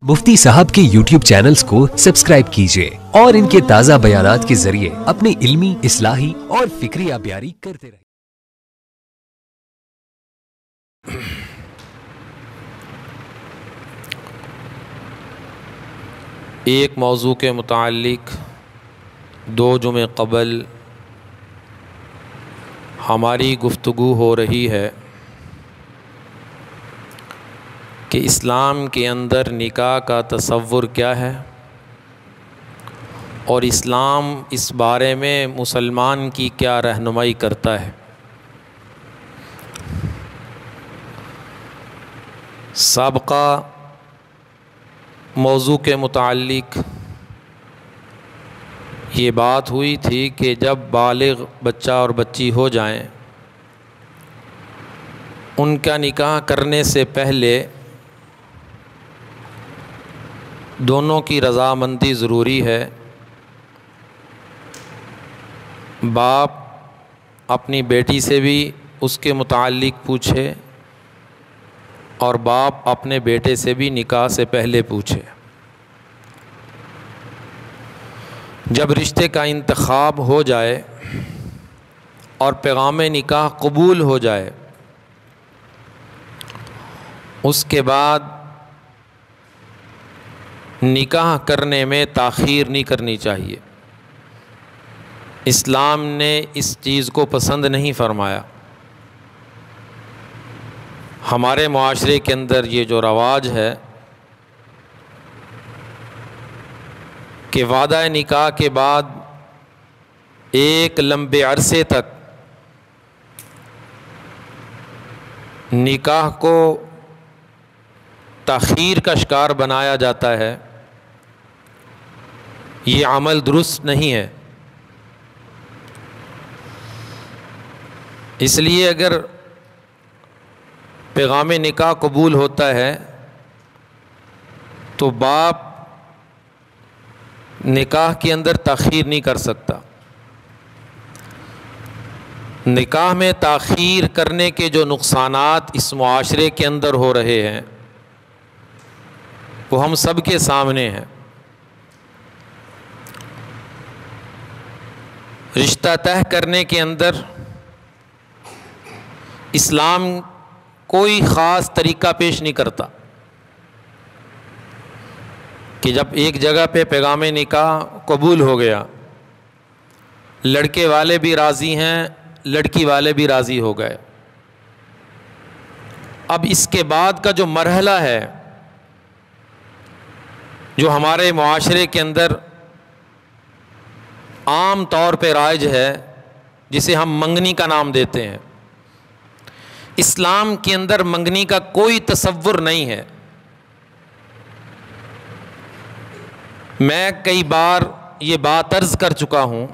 مفتی صاحب کے YouTube channels کو سبسکرائب کیجئے اور ان کے تازہ بیانات کے ذریعے اپنے علمی، اصلاحی اور فکری آبیاری کرتے رہیں۔ ایک موضوع کے متعلق 2 جمعے قبل ہماری گفتگو ہو رہی ہے کہ اسلام کے اندر نکاح کا تصور کیا ہے اور اسلام اس بارے میں مسلمان کی کیا رہنمائی کرتا ہے۔ سابقہ موضوع کے متعلق یہ بات ہوئی تھی کہ جب بالغ بچہ اور بچی ہو جائیں ان کا نکاح کرنے سے پہلے دونوں کی رضامندی ضروری ہے۔ باپ اپنی بیٹی سے بھی اس کے متعلق پوچھے اور باپ اپنے بیٹے سے بھی نکاح سے پہلے پوچھے۔ جب رشتے کا انتخاب ہو جائے اور پیغام نکاح قبول ہو جائے اس کے بعد نکاح کرنے میں تاخیر نہیں کرنی چاہیے۔ اسلام نے اس چیز کو پسند نہیں فرمایا۔ ہمارے معاشرے کے اندر یہ جو رواج ہے کہ وعدہ نکاح کے بعد ایک لمبے عرصے تک نکاح کو تاخیر کا شکار بنایا جاتا ہے، یہ عمل درست نہیں ہے۔ اس لیے اگر پیغام نکاح قبول ہوتا ہے تو باپ نکاح کے اندر تاخیر نہیں کر سکتا۔ نکاح میں تاخیر کرنے کے جو نقصانات اس معاشرے کے اندر ہو رہے ہیں وہ ہم سب کے سامنے ہیں۔ رشتہ طے کرنے کے اندر اسلام کوئی خاص طریقہ پیش نہیں کرتا کہ جب ایک جگہ پہ پیغام نکاح قبول ہو گیا، لڑکے والے بھی راضی ہیں، لڑکی والے بھی راضی ہو گئے، اب اس کے بعد کا جو مرحلہ ہے جو ہمارے معاشرے کے اندر عام طور پہ رائج ہے جسے ہم منگنی کا نام دیتے ہیں، اسلام کے اندر منگنی کا کوئی تصور نہیں ہے۔ میں کئی بار یہ بات عرض کر چکا ہوں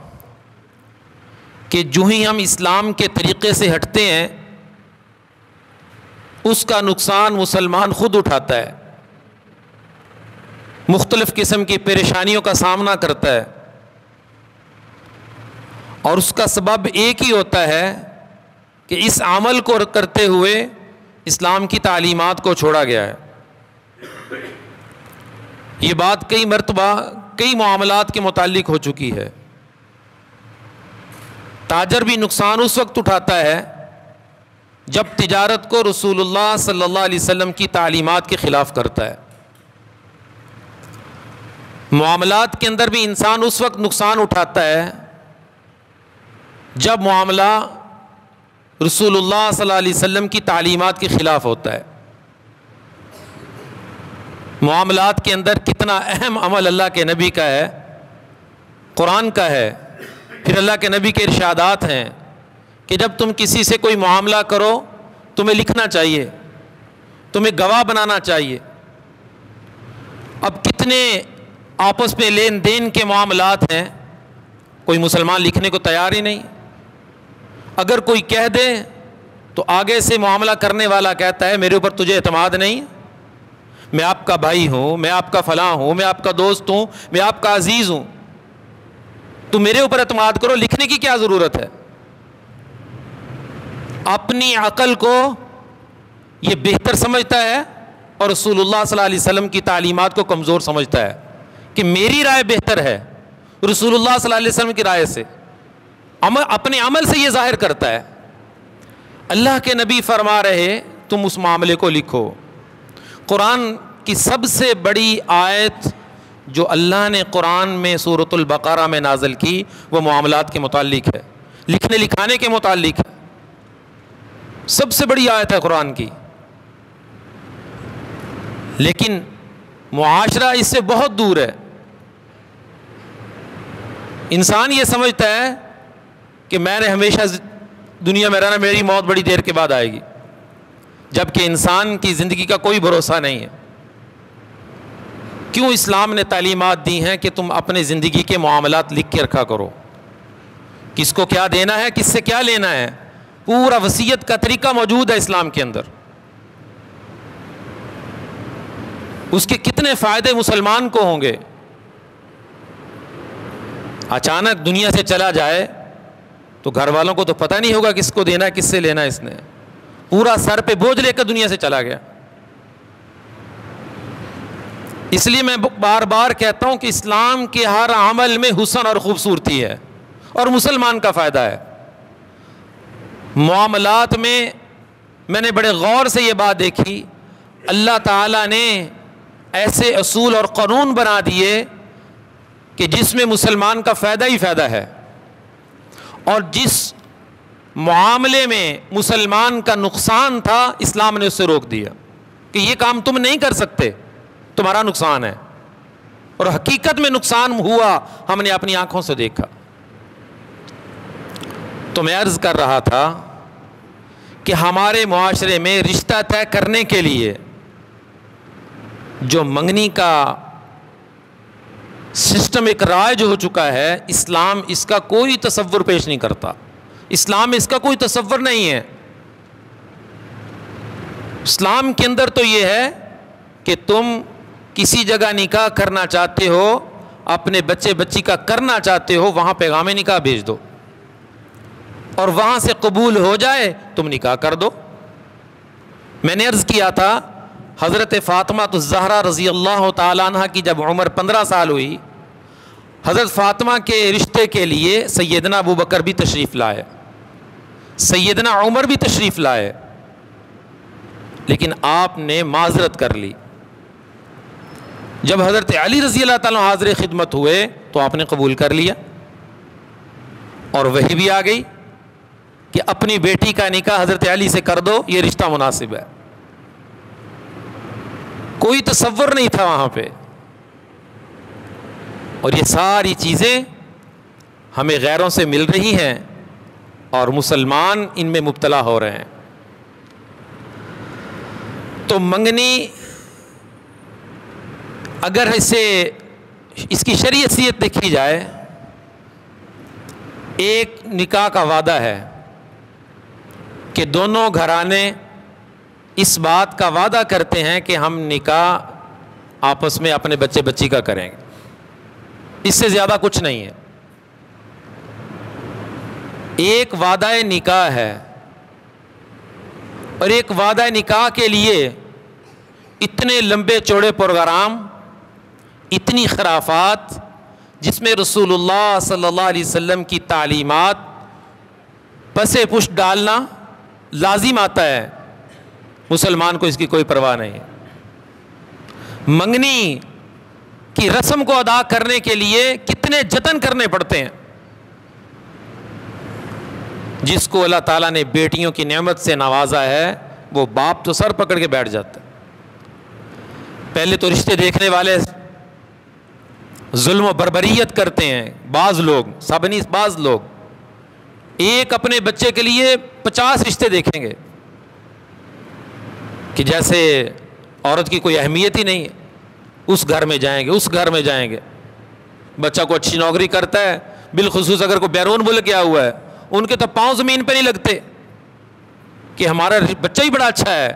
کہ جو ہی ہم اسلام کے طریقے سے ہٹتے ہیں اس کا نقصان مسلمان خود اٹھاتا ہے، مختلف قسم کی پریشانیوں کا سامنا کرتا ہے، اور اس کا سبب ایک ہی ہوتا ہے کہ اس عمل کو کرتے ہوئے اسلام کی تعلیمات کو چھوڑا گیا ہے۔ یہ بات کئی مرتبہ کئی معاملات کے متعلق ہو چکی ہے۔ تاجر بھی نقصان اس وقت اٹھاتا ہے جب تجارت کو رسول اللہ صلی اللہ علیہ وسلم کی تعلیمات کے خلاف کرتا ہے۔ معاملات کے اندر بھی انسان اس وقت نقصان اٹھاتا ہے جب معاملہ رسول اللہ صلی اللہ علیہ وسلم کی تعلیمات کے خلاف ہوتا ہے۔ معاملات کے اندر کتنا اہم عمل اللہ کے نبی کا ہے، قرآن کا ہے، پھر اللہ کے نبی کے ارشادات ہیں کہ جب تم کسی سے کوئی معاملہ کرو تمہیں لکھنا چاہیے، تمہیں گواہ بنانا چاہیے۔ اب کتنے آپس میں لین دین کے معاملات ہیں، کوئی مسلمان لکھنے کو تیار ہی نہیں۔ اگر کوئی کہہ دے تو آگے سے معاملہ کرنے والا کہتا ہے میرے اوپر تجھے اعتماد نہیں، میں آپ کا بھائی ہوں، میں آپ کا فلاں ہوں، میں آپ کا دوست ہوں، میں آپ کا عزیز ہوں، تو میرے اوپر اعتماد کرو، لکھنے کی کیا ضرورت ہے۔ اپنی عقل کو یہ بہتر سمجھتا ہے اور رسول اللہ صلی اللہ علیہ وسلم کی تعلیمات کو کمزور سمجھتا ہے کہ میری رائے بہتر ہے رسول اللہ صلی اللہ علیہ وسلم کی رائے سے، اپنے عمل سے یہ ظاہر کرتا ہے۔ اللہ کے نبی فرما رہے تم اس معاملے کو لکھو۔ قرآن کی سب سے بڑی آیت جو اللہ نے قرآن میں سورۃ البقرہ میں نازل کی وہ معاملات کے متعلق ہے، لکھنے لکھانے کے متعلق ہے، سب سے بڑی آیت ہے قرآن کی۔ لیکن معاشرہ اس سے بہت دور ہے۔ انسان یہ سمجھتا ہے کہ میں نے ہمیشہ دنیا میں رہنا، میری موت بڑی دیر کے بعد آئے گی، جبکہ انسان کی زندگی کا کوئی بھروسہ نہیں ہے۔ کیوں اسلام نے تعلیمات دی ہیں کہ تم اپنے زندگی کے معاملات لکھ کے رکھا کرو، کس کو کیا دینا ہے، کس سے کیا لینا ہے، پورا وصیت کا طریقہ موجود ہے اسلام کے اندر۔ اس کے کتنے فائدے مسلمان کو ہوں گے۔ اچانک دنیا سے چلا جائے تو گھر والوں کو تو پتہ نہیں ہوگا کس کو دینا ہے، کس سے لینا ہے، اس نے پورا سر پہ بوجھ لے کر دنیا سے چلا گیا۔ اس لیے میں بار بار کہتا ہوں کہ اسلام کے ہر عمل میں حسن اور خوبصورتی ہے اور مسلمان کا فائدہ ہے۔ معاملات میں نے بڑے غور سے یہ بات دیکھی، اللہ تعالیٰ نے ایسے اصول اور قانون بنا دیے کہ جس میں مسلمان کا فائدہ ہی فائدہ ہے، اور جس معاملے میں مسلمان کا نقصان تھا اسلام نے اس سے روک دیا کہ یہ کام تم نہیں کر سکتے، تمہارا نقصان ہے۔ اور حقیقت میں نقصان ہوا، ہم نے اپنی آنکھوں سے دیکھا۔ تو میں عرض کر رہا تھا کہ ہمارے معاشرے میں رشتہ طے کرنے کے لیے جو منگنی کا سسٹم ایک رائج ہو چکا ہے، اسلام اس کا کوئی تصور پیش نہیں کرتا، اسلام میں اس کا کوئی تصور نہیں ہے۔ اسلام کے اندر تو یہ ہے کہ تم کسی جگہ نکاح کرنا چاہتے ہو، اپنے بچے بچی کا کرنا چاہتے ہو، وہاں پیغام نکاح بھیج دو، اور وہاں سے قبول ہو جائے تم نکاح کر دو۔ میں نے عرض کیا تھا حضرت فاطمہ الزہرا رضی اللہ تعالیٰ عنہ کی جب عمر 15 سال ہوئی، حضرت فاطمہ کے رشتے کے لیے سیدنا ابو بکر بھی تشریف لائے، سیدنا عمر بھی تشریف لائے، لیکن آپ نے معذرت کر لی۔ جب حضرت علی رضی اللہ تعالیٰ حاضر خدمت ہوئے تو آپ نے قبول کر لیا، اور وہی بھی آ گئی کہ اپنی بیٹی کا نکاح حضرت علی سے کر دو، یہ رشتہ مناسب ہے۔ کوئی تصور نہیں تھا وہاں پہ، اور یہ ساری چیزیں ہمیں غیروں سے مل رہی ہیں اور مسلمان ان میں مبتلا ہو رہے ہیں۔ تو منگنی اگر اس کی شریعت دیکھی جائے، ایک نکاح کا وعدہ ہے کہ دونوں گھرانے اس بات کا وعدہ کرتے ہیں کہ ہم نکاح آپس میں اپنے بچے بچی کا کریں گے، اس سے زیادہ کچھ نہیں ہے۔ ایک وعدہ نکاح ہے، اور ایک وعدہ نکاح کے لیے اتنے لمبے چوڑے پروگرام، اتنی خرافات، جس میں رسول اللہ صلی اللہ علیہ وسلم کی تعلیمات پسے پشت ڈالنا لازم آتا ہے، مسلمان کو اس کی کوئی پرواہ نہیں ہے۔ منگنی کی رسم کو ادا کرنے کے لیے کتنے جتن کرنے پڑتے ہیں۔ جس کو اللہ تعالیٰ نے بیٹیوں کی نعمت سے نوازا ہے، وہ باپ تو سر پکڑ کے بیٹھ جاتا ہے۔ پہلے تو رشتے دیکھنے والے ظلم و بربریت کرتے ہیں، بعض لوگ، سب نہیں، بعض لوگ ایک اپنے بچے کے لیے 50 رشتے دیکھیں گے کہ جیسے عورت کی کوئی اہمیت ہی نہیں ہے۔ اس گھر میں جائیں گے، اس گھر میں جائیں گے، بچہ کو اچھی نوکری کرتا ہے، بالخصوص اگر کوئی بیرون ملک گیا ہوا ہے، ان کے تو پاؤں زمین پہ نہیں لگتے کہ ہمارا بچہ ہی بڑا اچھا ہے،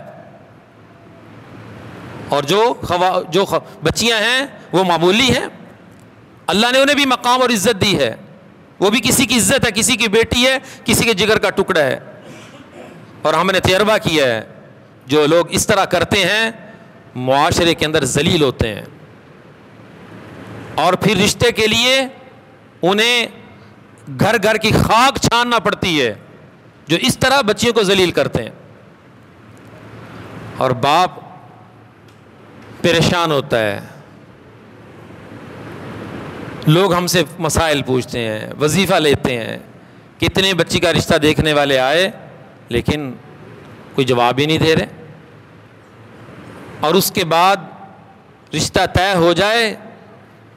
اور جو بچیاں ہیں وہ معمولی ہیں، اللہ نے انہیں بھی مقام اور عزت دی ہے، وہ بھی کسی کی عزت ہے، کسی کی بیٹی ہے، کسی کے جگر کا ٹکڑا ہے۔ اور ہم نے تجربہ کیا ہے، جو لوگ اس طرح کرتے ہیں معاشرے کے اندر ذلیل ہوتے ہیں، اور پھر رشتے کے لیے انہیں گھر گھر کی خاک چھاننا پڑتی ہے، جو اس طرح بچیوں کو ذلیل کرتے ہیں. اور باپ پریشان ہوتا ہے. لوگ ہم سے مسائل پوچھتے ہیں، وظیفہ لیتے ہیں، کتنے بچی کا رشتہ دیکھنے والے آئے لیکن کوئی جواب ہی نہیں دے رہے. اور اس کے بعد رشتہ طے ہو جائے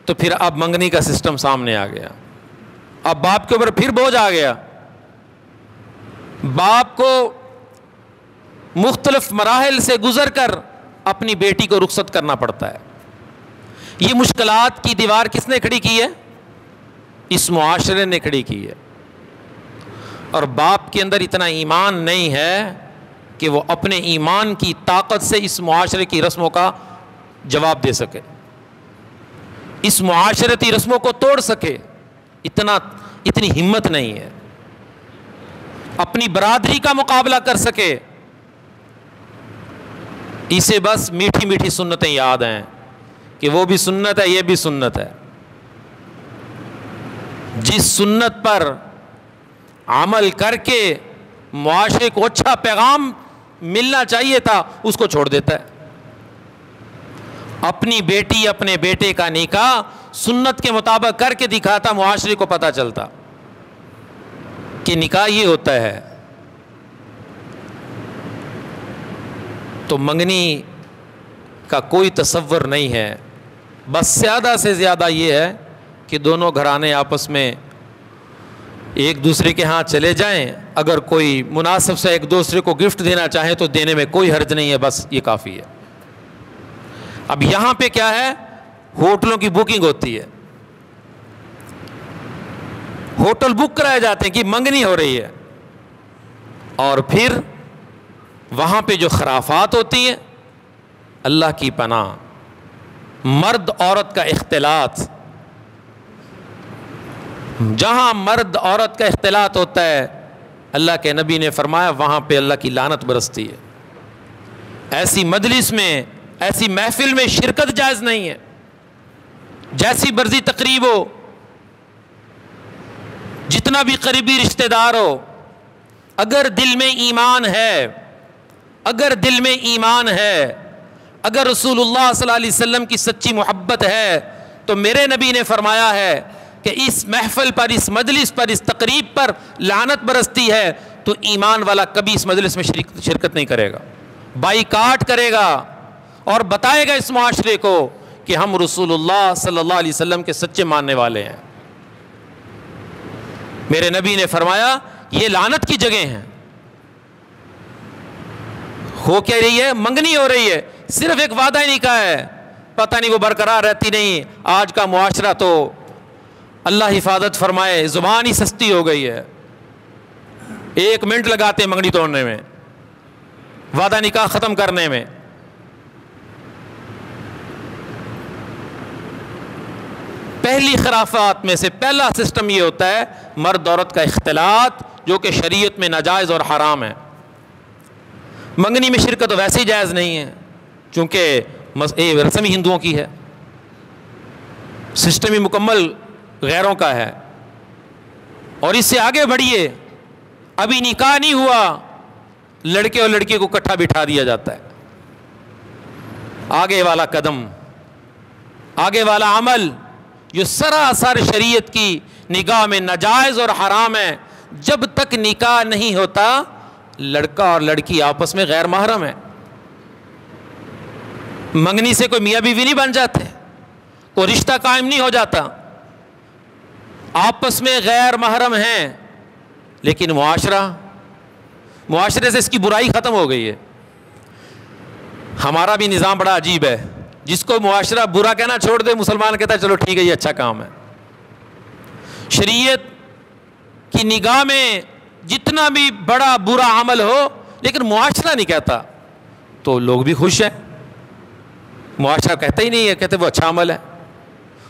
تو پھر اب منگنی کا سسٹم سامنے آ گیا. اب باپ کے اوپر پھر بوجھ آ گیا. باپ کو مختلف مراحل سے گزر کر اپنی بیٹی کو رخصت کرنا پڑتا ہے. یہ مشکلات کی دیوار کس نے کھڑی کی ہے؟ اس معاشرے نے کھڑی کی ہے. اور باپ کے اندر اتنا ایمان نہیں ہے کہ وہ اپنے ایمان کی طاقت سے اس معاشرے کی رسموں کا جواب دے سکے، اس معاشرتی رسموں کو توڑ سکے. اتنی ہمت نہیں ہے اپنی برادری کا مقابلہ کر سکے. اسے بس میٹھی میٹھی سنتیں یاد ہیں کہ وہ بھی سنت ہے، یہ بھی سنت ہے. جس سنت پر عمل کر کے معاشرے کو اچھا پیغام ملنا چاہیے تھا اس کو چھوڑ دیتا ہے. اپنی بیٹی اپنے بیٹے کا نکاح سنت کے مطابق کر کے دکھاتا، معاشرے کو پتہ چلتا کہ نکاح یہ ہوتا ہے. تو منگنی کا کوئی تصور نہیں ہے. بس زیادہ سے زیادہ یہ ہے کہ دونوں گھرانے آپس میں ایک دوسرے کے ہاں چلے جائیں، اگر کوئی مناسب سے ایک دوسرے کو گفٹ دینا چاہیں تو دینے میں کوئی حرج نہیں ہے، بس یہ کافی ہے. اب یہاں پہ کیا ہے؟ ہوٹلوں کی بکنگ ہوتی ہے، ہوٹل بک کرائے جاتے ہیں کہ منگنی ہو رہی ہے، اور پھر وہاں پہ جو خرافات ہوتی ہیں، اللہ کی پناہ، مرد عورت کا اختلاط. جہاں مرد عورت کا اختلاط ہوتا ہے اللہ کے نبی نے فرمایا وہاں پہ اللہ کی لعنت برستی ہے. ایسی مجلس میں، ایسی محفل میں شرکت جائز نہیں ہے. جیسی مرضی تقریب ہو، جتنا بھی قریبی رشتہ دار ہو، اگر دل میں ایمان ہے، اگر دل میں ایمان ہے، اگر رسول اللہ صلی اللہ علیہ وسلم کی سچی محبت ہے، تو میرے نبی نے فرمایا ہے کہ اس محفل پر، اس مجلس پر، اس تقریب پر لعنت برستی ہے، تو ایمان والا کبھی اس مجلس میں شرکت نہیں کرے گا، بائیکاٹ کرے گا اور بتائے گا اس معاشرے کو کہ ہم رسول اللہ صلی اللہ علیہ وسلم کے سچے ماننے والے ہیں. میرے نبی نے فرمایا یہ لعنت کی جگہ ہیں. ہو کیا رہی ہے؟ منگنی ہو رہی ہے، صرف ایک وعدہ ہی نکاح ہے، پتہ نہیں وہ برقرار رہتی نہیں. آج کا معاشرہ تو اللہ حفاظت فرمائے زبان ہی سستی ہو گئی ہے. 1 منٹ لگاتے ہیں منگنی توڑنے میں، وعدہ نکاح ختم کرنے میں. پہلی خرافات میں سے پہلا سسٹم یہ ہوتا ہے مرد عورت کا اختلاط، جو کہ شریعت میں ناجائز اور حرام ہے. منگنی میں شرکت ویسے ہی جائز نہیں ہے چونکہ رسم ہی ہندوؤں کی ہے، سسٹم ہی مکمل غیروں کا ہے. اور اس سے آگے بڑھیے، ابھی نکاح نہیں ہوا، لڑکے اور لڑکی کو اکٹھا بٹھا دیا جاتا ہے. آگے والا قدم، آگے والا عمل جو سراسر شریعت کی نگاہ میں ناجائز اور حرام ہے. جب تک نکاح نہیں ہوتا لڑکا اور لڑکی آپس میں غیر محرم ہے. منگنی سے کوئی میاں بیوی نہیں بن جاتے، کوئی رشتہ قائم نہیں ہو جاتا، آپس میں غیر محرم ہیں. لیکن معاشرے سے اس کی برائی ختم ہو گئی ہے. ہمارا بھی نظام بڑا عجیب ہے، جس کو معاشرہ برا کہنا چھوڑ دے مسلمان کہتا ہے چلو ٹھیک ہے یہ اچھا کام ہے. شریعت کی نگاہ میں جتنا بھی بڑا برا عمل ہو لیکن معاشرہ نہیں کہتا تو لوگ بھی خوش ہیں. معاشرہ کہتا ہی نہیں ہے، کہتے وہ اچھا عمل ہے.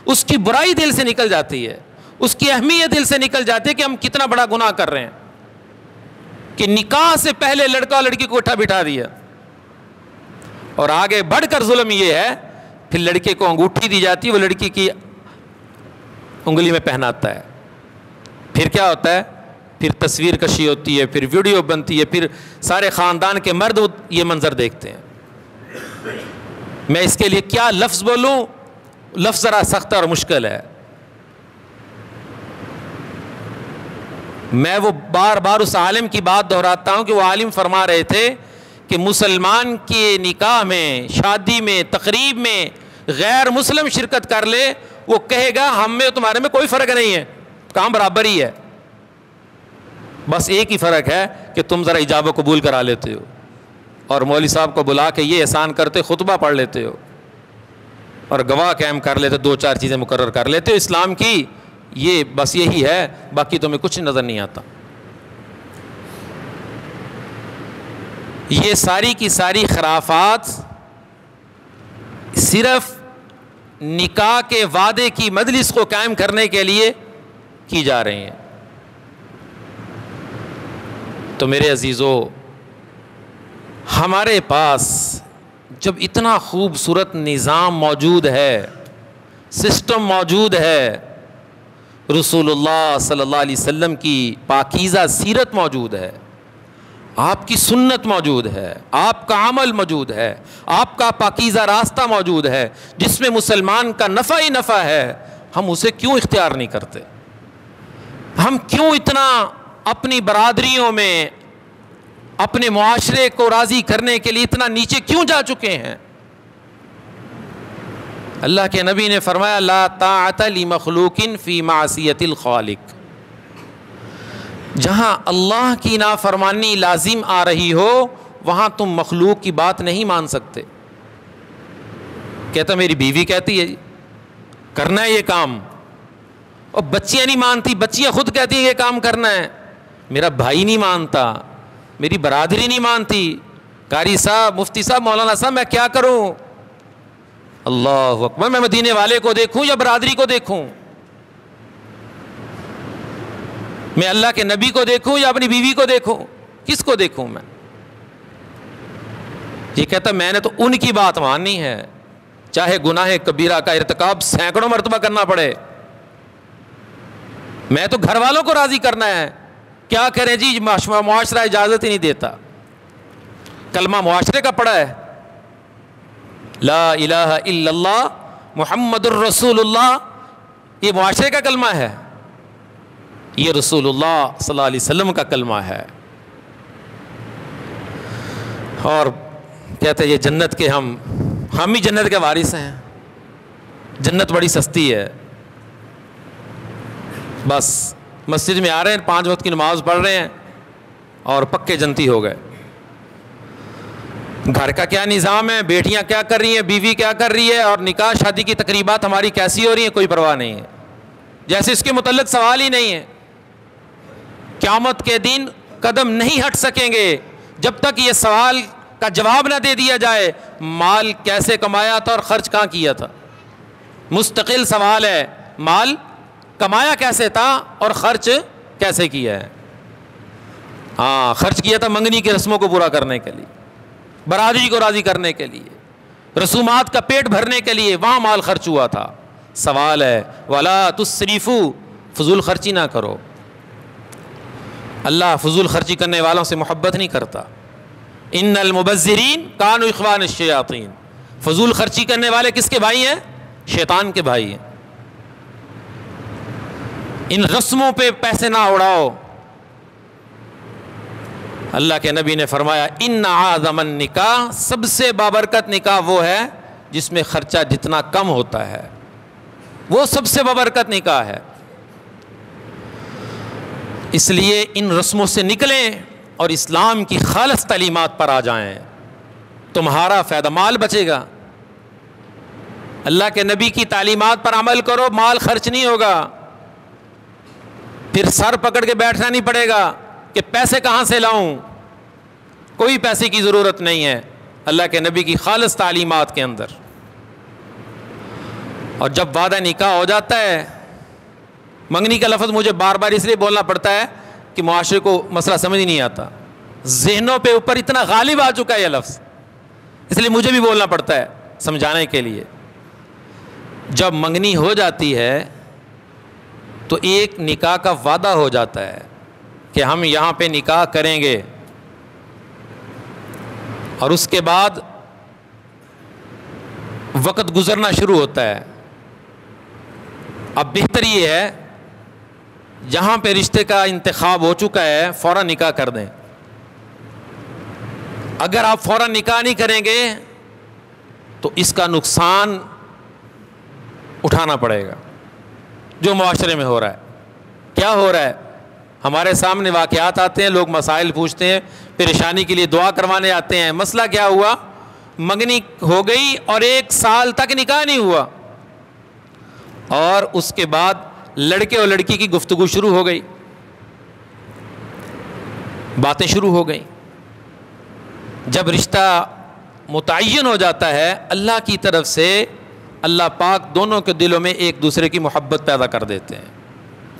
اس کی برائی دل سے نکل جاتی ہے، اس کی اہمیت دل سے نکل جاتی ہے کہ ہم کتنا بڑا گناہ کر رہے ہیں کہ نکاح سے پہلے لڑکا اور لڑکی کو اٹھا بٹھا دیا. اور آگے بڑھ کر ظلم یہ ہے پھر لڑکے کو انگوٹھی دی جاتی ہے, وہ لڑکی کی انگلی میں پہناتا ہے. پھر کیا ہوتا ہے, پھر تصویر کشی ہوتی ہے, پھر ویڈیو بنتی ہے, پھر سارے خاندان کے مرد یہ منظر دیکھتے ہیں. میں اس کے لیے کیا لفظ بولوں, لفظ ذرا سخت اور مشکل ہے. میں وہ بار بار اس عالم کی بات دہراتا ہوں کہ وہ عالم فرما رہے تھے کہ مسلمان کے نکاح میں, شادی میں, تقریب میں غیر مسلم شرکت کر لے, وہ کہے گا ہم میں تمہارے میں کوئی فرق نہیں ہے, کام برابر ہی ہے, بس ایک ہی فرق ہے کہ تم ذرا اجابہ قبول کرا لیتے ہو اور مولوی صاحب کو بلا کے یہ احسان کرتے خطبہ پڑھ لیتے ہو اور گواہ قائم کر لیتے, 2-4 چیزیں مقرر کر لیتے ہو اسلام کی, یہ بس یہی ہے, باقی تمہیں کچھ نظر نہیں آتا. یہ ساری کی ساری خرافات صرف نکاح کے وعدے کی مجلس کو قائم کرنے کے لیے کی جا رہی ہیں. تو میرے عزیزو, ہمارے پاس جب اتنا خوبصورت نظام موجود ہے, سسٹم موجود ہے, رسول اللہ صلی اللہ علیہ وسلم کی پاکیزہ سیرت موجود ہے, آپ کی سنت موجود ہے, آپ کا عمل موجود ہے, آپ کا پاکیزہ راستہ موجود ہے جس میں مسلمان کا نفع ہی نفع ہے, ہم اسے کیوں اختیار نہیں کرتے؟ ہم کیوں اتنا اپنی برادریوں میں, اپنے معاشرے کو راضی کرنے کے لیے اتنا نیچے کیوں جا چکے ہیں؟ اللہ کے نبی نے فرمایا لا طاعت لمخلوق فی معصیت الخالق. جہاں اللہ کی نافرمانی لازم آ رہی ہو وہاں تم مخلوق کی بات نہیں مان سکتے. کہتا میری بیوی کہتی ہے کرنا ہے یہ کام, اور بچیاں نہیں مانتی, بچیاں خود کہتی ہیں یہ کام کرنا ہے, میرا بھائی نہیں مانتا, میری برادری نہیں مانتی, قاری صاحب, مفتی صاحب, مولانا صاحب, میں کیا کروں؟ اللہ اکبر, میں مدینے والے کو دیکھوں یا برادری کو دیکھوں؟ میں اللہ کے نبی کو دیکھوں یا اپنی بیوی کو دیکھوں؟ کس کو دیکھوں میں؟ یہ کہتا میں نے تو ان کی بات ماننی ہے, چاہے گناہ کبیرہ کا ارتکاب سینکڑوں مرتبہ کرنا پڑے, میں تو گھر والوں کو راضی کرنا ہے. کیا کریں جی, معاشرہ اجازت ہی نہیں دیتا. کلمہ معاشرے کا پڑا ہے, لا الہ الا اللہ محمد الرسول اللہ, یہ معاشرے کا کلمہ ہے, یہ رسول اللہ صلی اللہ علیہ وسلم کا کلمہ ہے. اور کہتے ہیں یہ جنت کے ہم ہی جنت کے وارث ہیں, جنت بڑی سستی ہے. بس مسجد میں آ رہے ہیں, 5 وقت کی نماز پڑھ رہے ہیں اور پکے جنتی ہو گئے. گھر کا کیا نظام ہے, بیٹیاں کیا کر رہی ہیں, بیوی کیا کر رہی ہے, اور نکاح شادی کی تقریبات ہماری کیسی ہو رہی ہیں, کوئی پرواہ نہیں ہے, جیسے اس کے متعلق سوال ہی نہیں ہے. قیامت کے دن قدم نہیں ہٹ سکیں گے جب تک یہ سوال کا جواب نہ دے دیا جائے مال کیسے کمایا تھا اور خرچ کہاں کیا تھا. مستقل سوال ہے, مال کمایا کیسے تھا اور خرچ کیسے کیا ہے. ہاں, خرچ کیا تھا منگنی کی رسموں کو پورا کرنے کے لیے, برادری کو راضی کرنے کے لیے, رسومات کا پیٹ بھرنے کے لیے, وہاں مال خرچ ہوا تھا. سوال ہے ولا تسرفوا, فضول خرچی نہ کرو. اللہ فضول خرچی کرنے والوں سے محبت نہیں کرتا. ان المبذرین کانوا اخوان الشیاطین, فضول خرچی کرنے والے کس کے بھائی ہیں؟ شیطان کے بھائی ہیں. ان رسموں پہ پیسے نہ اڑاؤ. اللہ کے نبی نے فرمایا ان اعظم النکاح, سب سے بابرکت نکاح وہ ہے جس میں خرچہ جتنا کم ہوتا ہے, وہ سب سے بابرکت نکاح ہے. اس لیے ان رسموں سے نکلیں اور اسلام کی خالص تعلیمات پر آ جائیں, تمہارا فائدہ, مال بچے گا. اللہ کے نبی کی تعلیمات پر عمل کرو, مال خرچ نہیں ہوگا. پھر سر پکڑ کے بیٹھنا نہیں پڑے گا کہ پیسے کہاں سے لاؤں, کوئی پیسے کی ضرورت نہیں ہے اللہ کے نبی کی خالص تعلیمات کے اندر. اور جب وعدہ نکاح ہو جاتا ہے, منگنی کا لفظ مجھے بار بار اس لیے بولنا پڑتا ہے کہ معاشرے کو مسئلہ سمجھ نہیں آتا, ذہنوں پہ اوپر اتنا غالب آ چکا ہے یہ لفظ. اس لیے مجھے بھی بولنا پڑتا ہے سمجھانے کے لیے. جب منگنی ہو جاتی ہے تو ایک نکاح کا وعدہ ہو جاتا ہے کہ ہم یہاں پہ نکاح کریں گے, اور اس کے بعد وقت گزرنا شروع ہوتا ہے. اب بہتر یہ ہے جہاں پہ رشتے کا انتخاب ہو چکا ہے فوراً نکاح کر دیں. اگر آپ فوراً نکاح نہیں کریں گے تو اس کا نقصان اٹھانا پڑے گا جو معاشرے میں ہو رہا ہے. کیا ہو رہا ہے؟ ہمارے سامنے واقعات آتے ہیں, لوگ مسائل پوچھتے ہیں, پریشانی کے لیے دعا کروانے آتے ہیں. مسئلہ کیا ہوا؟ منگنی ہو گئی اور 1 سال تک نکاح نہیں ہوا, اور اس کے بعد لڑکے اور لڑکی کی گفتگو شروع ہو گئی, باتیں شروع ہو گئیں. جب رشتہ متعین ہو جاتا ہے اللہ کی طرف سے, اللہ پاک دونوں کے دلوں میں ایک دوسرے کی محبت پیدا کر دیتے ہیں.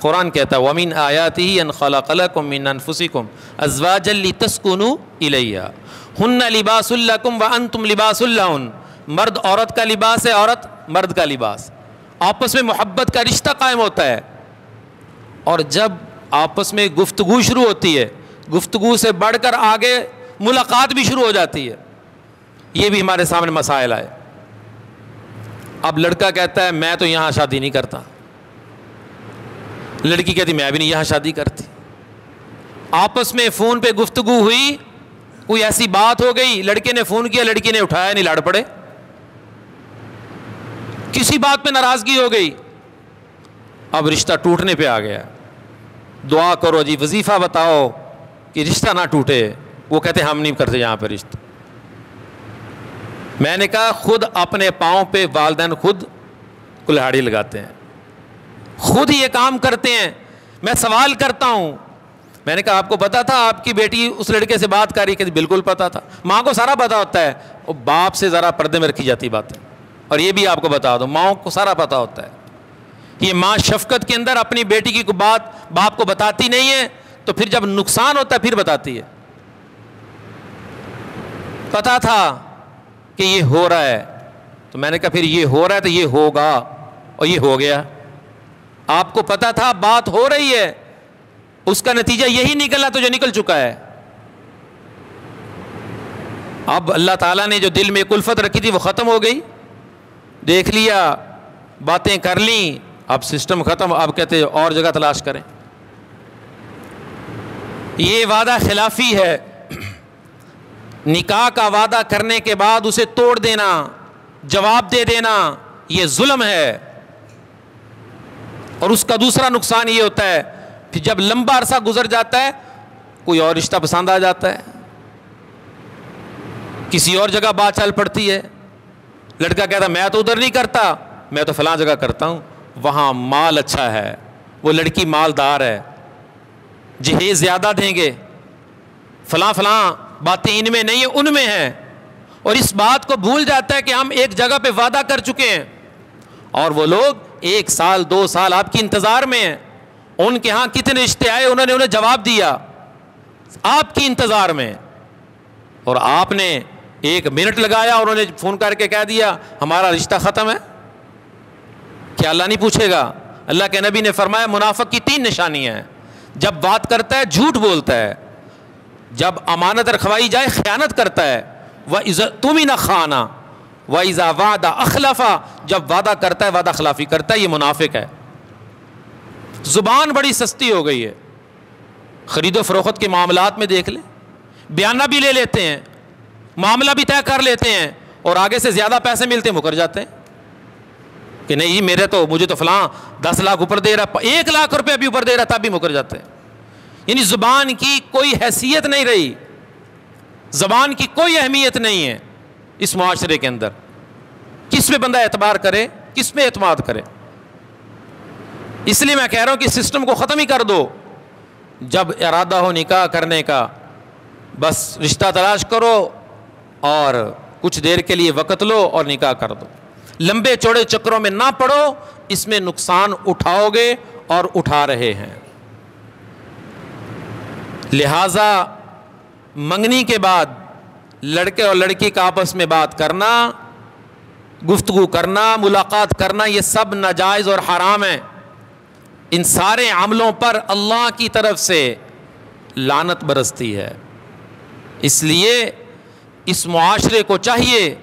قرآن کہتا ہے وَمِنْ آیَاتِهِ أَنْ خَلَقَ لَكُم مِّنْ أَنفُسِكُمْ أَزْوَاجًا لِتَسْكُنُوا إِلَيْهَا هُنَّ لِبَاسٌ لَكُمْ وَأَنْتُمْ لِبَاسٌ لَهُنَّ. مرد عورت کا لباس ہے, عورت مرد کا لباس. آپس میں محبت کا رشتہ قائم ہوتا ہے, اور جب آپس میں گفتگو شروع ہوتی ہے, گفتگو سے بڑھ کر آگے ملاقات بھی شروع ہو جاتی ہے. یہ بھی ہمارے سامنے مسائل آئے. اب لڑکا کہتا ہے میں تو یہاں شادی نہیں کرتا, لڑکی کہتی میں بھی نہیں یہاں شادی کرتی. آپس میں فون پہ گفتگو ہوئی, کوئی ایسی بات ہو گئی, لڑکے نے فون کیا, لڑکی نے اٹھایا نہیں, لڑ پڑے. کسی بات پہ ناراضگی ہو گئی, اب رشتہ ٹوٹنے پہ آ گیا. دعا کرو جی, وظیفہ بتاؤ کہ رشتہ نہ ٹوٹے. وہ کہتے ہم نہیں کرتے یہاں پہ رشتہ. میں نے کہا خود اپنے پاؤں پہ والدین خود کلہاڑی لگاتے ہیں, خود یہ کام کرتے ہیں. میں سوال کرتا ہوں, میں نے کہا آپ کو پتا تھا آپ کی بیٹی اس لڑکے سے بات کر رہی؟ کہ بالکل پتا تھا. ماں کو سارا پتا ہوتا ہے, اور باپ سے ذرا پردے میں رکھی جاتی باتیں. اور یہ بھی آپ کو بتا دو, ماؤں کو سارا پتا ہوتا ہے. یہ ماں شفقت کے اندر اپنی بیٹی کی بات باپ کو بتاتی نہیں ہے, تو پھر جب نقصان ہوتا ہے پھر بتاتی ہے. پتا تھا کہ یہ ہو رہا ہے, تو میں نے کہا پھر یہ ہو رہا ہے تو یہ ہوگا, اور یہ ہو گیا. آپ کو پتا تھا بات ہو رہی ہے, اس کا نتیجہ یہی نکلا تو جو نکل چکا ہے. اب اللہ تعالیٰ نے جو دل میں ایک الفت رکھی تھی وہ ختم ہو گئی. دیکھ لیا, باتیں کر لیں, اب سسٹم ختم. اب کہتے اور جگہ تلاش کریں. یہ وعدہ خلافی ہے. نکاح کا وعدہ کرنے کے بعد اسے توڑ دینا, جواب دے دینا, یہ ظلم ہے. اور اس کا دوسرا نقصان یہ ہوتا ہے کہ جب لمبا عرصہ گزر جاتا ہے کوئی اور رشتہ پسند آ جاتا ہے, کسی اور جگہ بات چل پڑتی ہے. لڑکا کہتا میں تو ادھر نہیں کرتا, میں تو فلاں جگہ کرتا ہوں, وہاں مال اچھا ہے, وہ لڑکی مالدار ہے, جہیز زیادہ دیں گے, فلاں فلاں باتیں ان میں نہیں ہیں ان میں ہیں. اور اس بات کو بھول جاتا ہے کہ ہم ایک جگہ پہ وعدہ کر چکے ہیں, اور وہ لوگ 1 سال 2 سال آپ کی انتظار میں ہیں. ان کے ہاں کتنے رشتے آئے, انہوں نے انہیں جواب دیا آپ کی انتظار میں, اور آپ نے 1 منٹ لگایا اور انہوں نے فون کر کے کہہ دیا ہمارا رشتہ ختم ہے. کیا اللہ نہیں پوچھے گا؟ اللہ کے نبی نے فرمایا منافق کی 3 نشانیاں ہیں. جب بات کرتا ہے جھوٹ بولتا ہے, جب امانت رکھوائی جائے خیانت کرتا ہے, وَإِذَا تُمِنَ خَانَ وَإِذَا وَعَدَ أَخْلَفَ, جب وعدہ کرتا ہے وعدہ خلافی کرتا ہے, یہ منافق ہے. زبان بڑی سستی ہو گئی ہے. خرید و فروخت کے معاملات میں دیکھ لیں, بیانہ بھی لے لیتے ہیں, معاملہ بھی طے کر لیتے ہیں, اور آگے سے زیادہ پیسے ملتے مکر جاتے ہیں کہ نہیں مجھے تو فلاں 10 لاکھ اوپر دے رہا, 1 لاکھ روپے بھی اوپر دے رہا, تب بھی مکر جاتے ہیں. یعنی زبان کی کوئی حیثیت نہیں رہی, زبان کی کوئی اہمیت نہیں ہے اس معاشرے کے اندر. کس پہ بندہ اعتبار کرے, کس پہ اعتماد کرے؟ اس لیے میں کہہ رہا ہوں کہ سسٹم کو ختم ہی کر دو. جب ارادہ ہو نکاح کرنے کا, بس رشتہ تلاش کرو اور کچھ دیر کے لیے وقت لو اور نکاح کر دو. لمبے چوڑے چکروں میں نہ پڑو, اس میں نقصان اٹھاؤ گے اور اٹھا رہے ہیں. لہذا منگنی کے بعد لڑکے اور لڑکی کا آپس میں بات کرنا، گفتگو کرنا، ملاقات کرنا، یہ سب ناجائز اور حرام ہے۔ ان سارے عملوں پر اللہ کی طرف سے لعنت برستی ہے۔ اس لیے اس معاشرے کو چاہیے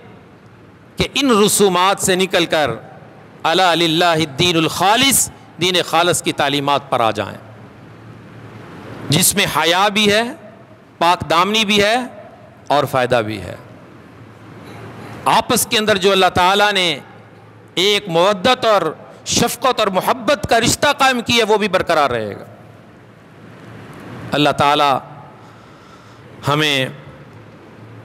کہ ان رسومات سے نکل کر الا للہ الدین الخالص، دین خالص کی تعلیمات پر آ جائیں، جس میں حیا بھی ہے، پاک دامنی بھی ہے اور فائدہ بھی ہے۔ آپس کے اندر جو اللہ تعالیٰ نے ایک مودت اور شفقت اور محبت کا رشتہ قائم کیا وہ بھی برقرار رہے گا۔ اللہ تعالیٰ ہمیں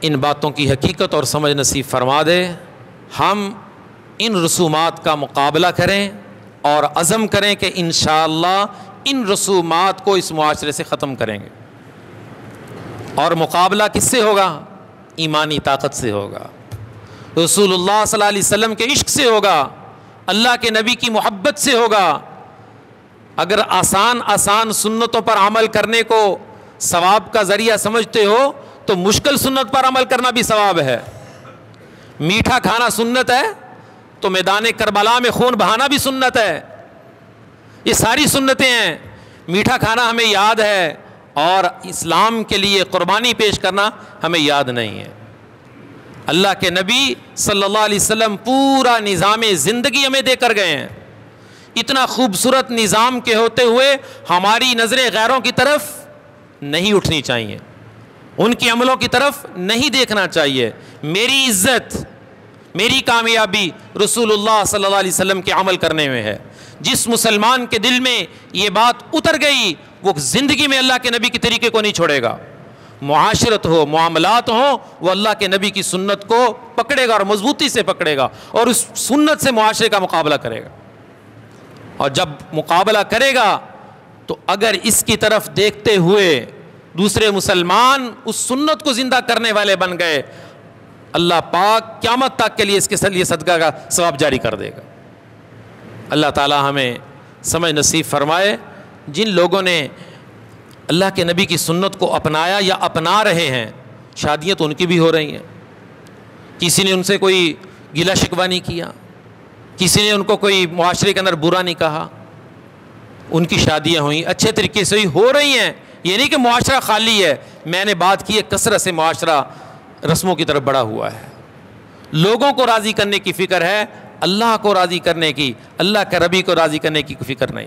ان باتوں کی حقیقت اور سمجھ نصیب فرما دے، ہم ان رسومات کا مقابلہ کریں اور عزم کریں کہ انشاءاللہ ان رسومات کو اس معاشرے سے ختم کریں گے۔ اور مقابلہ کس سے ہوگا؟ ایمانی طاقت سے ہوگا، رسول اللہ صلی اللہ علیہ وسلم کے عشق سے ہوگا، اللہ کے نبی کی محبت سے ہوگا۔ اگر آسان سنتوں پر عمل کرنے کو ثواب کا ذریعہ سمجھتے ہو تو مشکل سنت پر عمل کرنا بھی ثواب ہے۔ میٹھا کھانا سنت ہے تو میدان کربلا میں خون بہانا بھی سنت ہے۔ یہ ساری سنتیں ہیں۔ میٹھا کھانا ہمیں یاد ہے اور اسلام کے لیے قربانی پیش کرنا ہمیں یاد نہیں ہے۔ اللہ کے نبی صلی اللہ علیہ وسلم پورا نظام زندگی ہمیں دے کر گئے ہیں۔ اتنا خوبصورت نظام کے ہوتے ہوئے ہماری نظریں غیروں کی طرف نہیں اٹھنی چاہیے، ان کے عملوں کی طرف نہیں دیکھنا چاہیے۔ میری عزت، میری کامیابی رسول اللہ صلی اللہ علیہ وسلم کے عمل کرنے میں ہے۔ جس مسلمان کے دل میں یہ بات اتر گئی وہ زندگی میں اللہ کے نبی کے طریقے کو نہیں چھوڑے گا۔ معاشرت ہو، معاملات ہوں، وہ اللہ کے نبی کی سنت کو پکڑے گا اور مضبوطی سے پکڑے گا اور اس سنت سے معاشرے کا مقابلہ کرے گا۔ اور جب مقابلہ کرے گا تو اگر اس کی طرف دیکھتے ہوئے دوسرے مسلمان اس سنت کو زندہ کرنے والے بن گئے، اللہ پاک قیامت تک کے لیے اس کے لیے صدقہ کا ثواب جاری کر دے گا۔ اللہ تعالی ہمیں سمجھ نصیب فرمائے۔ جن لوگوں نے اللہ کے نبی کی سنت کو اپنایا یا اپنا رہے ہیں، شادیاں تو ان کی بھی ہو رہی ہیں، کسی نے ان سے کوئی گلہ شکوہ نہیں کیا، کسی نے ان کو کوئی معاشرے کے اندر برا نہیں کہا، ان کی شادیاں ہوئیں، اچھے طریقے سے ہو رہی ہیں۔ یہ نہیں کہ معاشرہ خالی ہے، میں نے بات کی ہے کثرت سے معاشرہ رسموں کی طرف بڑھا ہوا ہے۔ لوگوں کو راضی کرنے کی فکر ہے، اللہ کو راضی کرنے کی، اللہ کے ربی کو راضی کرنے کی فکر نہیں۔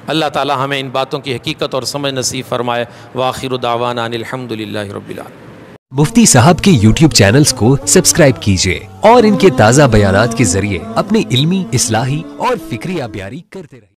اللہ تعالی ہمیں ان باتوں کی حقیقت اور سمجھ نصیب فرمائے۔ وآخر دعوانا ان الحمد للہ رب العالمین۔ مفتی صاحب کے YouTube چینلز کو سبسکرائب کیجئے اور ان کے تازہ بیانات کے ذریعے اپنی علمی، اصلاحی اور فکری آبیاری کرتے رہیے۔